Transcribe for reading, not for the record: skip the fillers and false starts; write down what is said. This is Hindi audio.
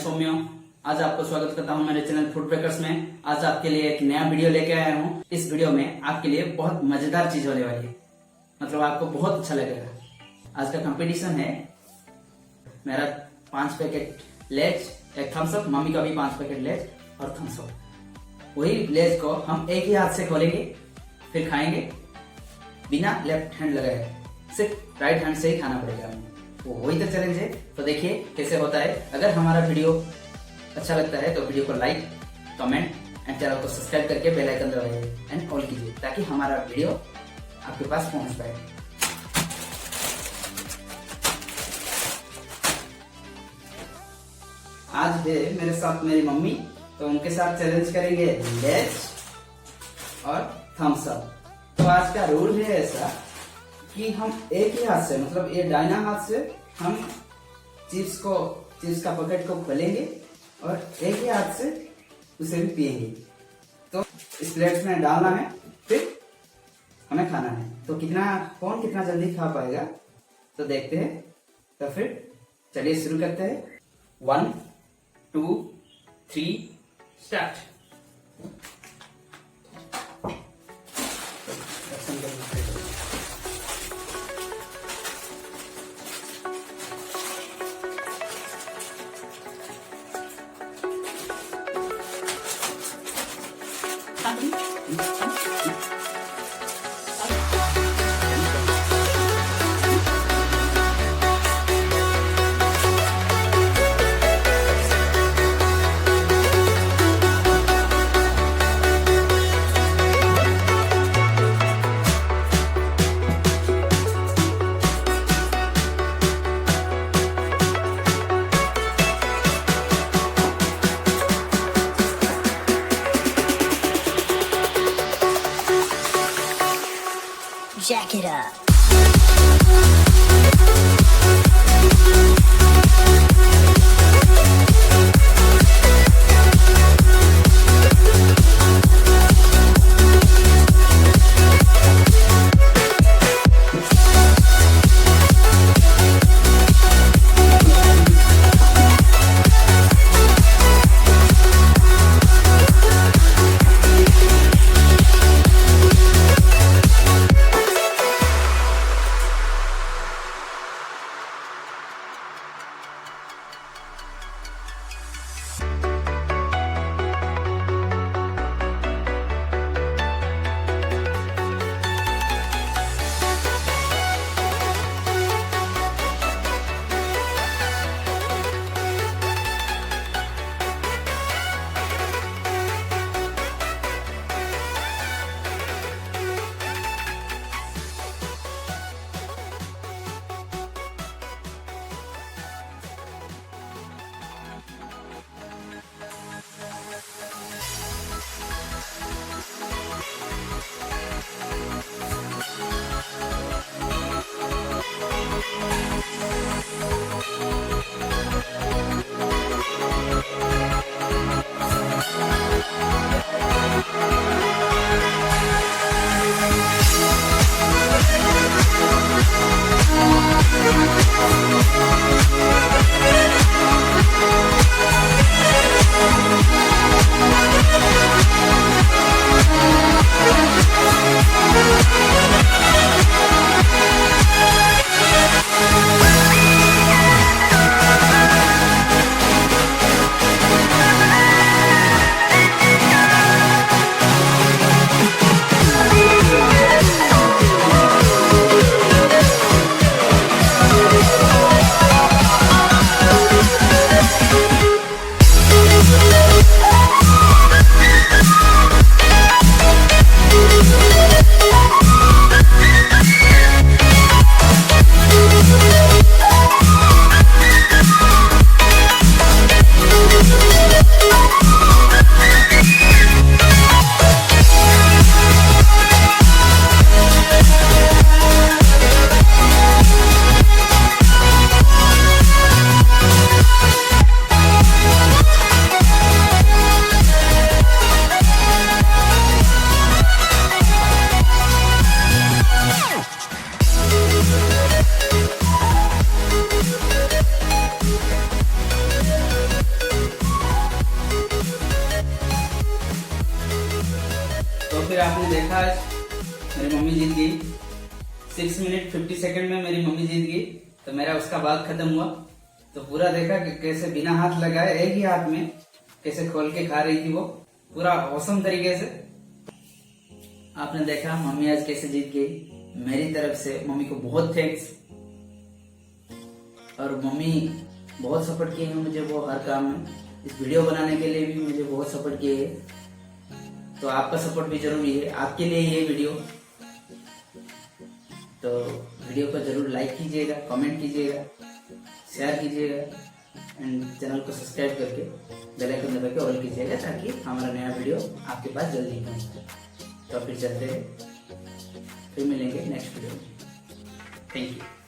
सौम्य, आज आपको स्वागत करता हूं मेरे चैनल फूडब्रेकर्स में। आज आपके लिए एक नया वीडियो लेके आया हूं। इस वीडियो में आपके लिए बहुत मजेदार चीज होने वाली है, मतलब आपको बहुत अच्छा लगेगा। आज का कंपटीशन है, मेरा 5 पैकेट लेज, एक थम्स अप, मम्मी का भी 5 पैकेट लेज और थम्स अप। वही लेज को हम एक ही हाथ से खोलेंगे, फिर खाएंगे बिना लेफ्ट हैंड लगाए, सिर्फ राइट हैंड से ही खाना पड़ेगा हमें। तो वही तो चैलेंज है। तो देखिए कैसे होता है। अगर हमारा वीडियो अच्छा लगता है तो वीडियो को लाइक, कमेंट एंड चैनल को सब्सक्राइब करके बेल आइकन दबाइए एंड ऑल कीजिए, ताकि हमारा वीडियो आपके पास पहुंच पाए। आज है मेरे साथ मेरी मम्मी, तो उनके साथ चैलेंज करेंगे लेज और थम्स अप। तो आज का रूल है ऐसा कि हम एक ही हाथ से, मतलब ये दाहिना हाथ से हम चिप्स का पैकेट को खोलेंगे और एक ही हाथ से उसे भी पिएंगे। तो इस प्लेट में डालना है, फिर हमें खाना है। तो कौन कितना जल्दी खा पाएगा तो देखते हैं। तो फिर चलिए शुरू करते हैं। 1 2 3 स्टार्ट। Jack it up. आपने देखा मेरी मम्मी जीत गई। 6 मिनट 50 सेकंड में मेरी मम्मी जीत गई। तो मेरा उसका बात खत्म हुआ। तो पूरा देखा कि कैसे बिना हाथ लगाए एक ही हाथ में कैसे खोल के खा रही थी वो, पूरा औसम तरीके से। आपने देखा मम्मी आज कैसे जीत गई। मेरी तरफ से मम्मी को बहुत थैंक्स। और मम्मी बहुत सपोर्ट किए हैं मुझे वो हर काम में। इस वीडियो बनाने के लिए भी मुझे बहुत सपोर्ट किए है। तो आपका सपोर्ट भी जरूरी है, आपके लिए ये वीडियो। तो वीडियो को जरूर लाइक कीजिएगा, कमेंट कीजिएगा, शेयर कीजिएगा एंड चैनल को सब्सक्राइब करके बेल आइकन दबा के ऑल कीजिएगा ताकि हमारा नया वीडियो आपके पास जल्दी पहुंचे। तो फिर चलते हैं, फिर मिलेंगे नेक्स्ट वीडियो में। Thank you.